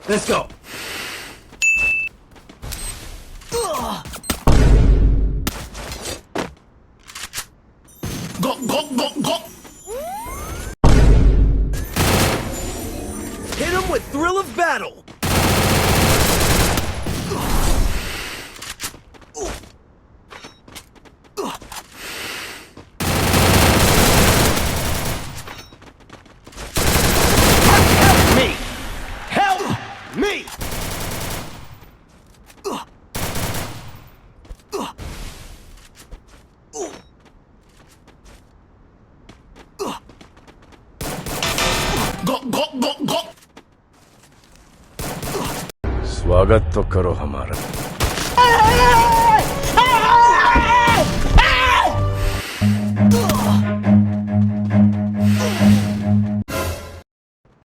Let's go. Go, go, go, go. Hit him with thrill of battle! Help me! Help me! Go, go, go, go. स्वागत तो करो हमारा।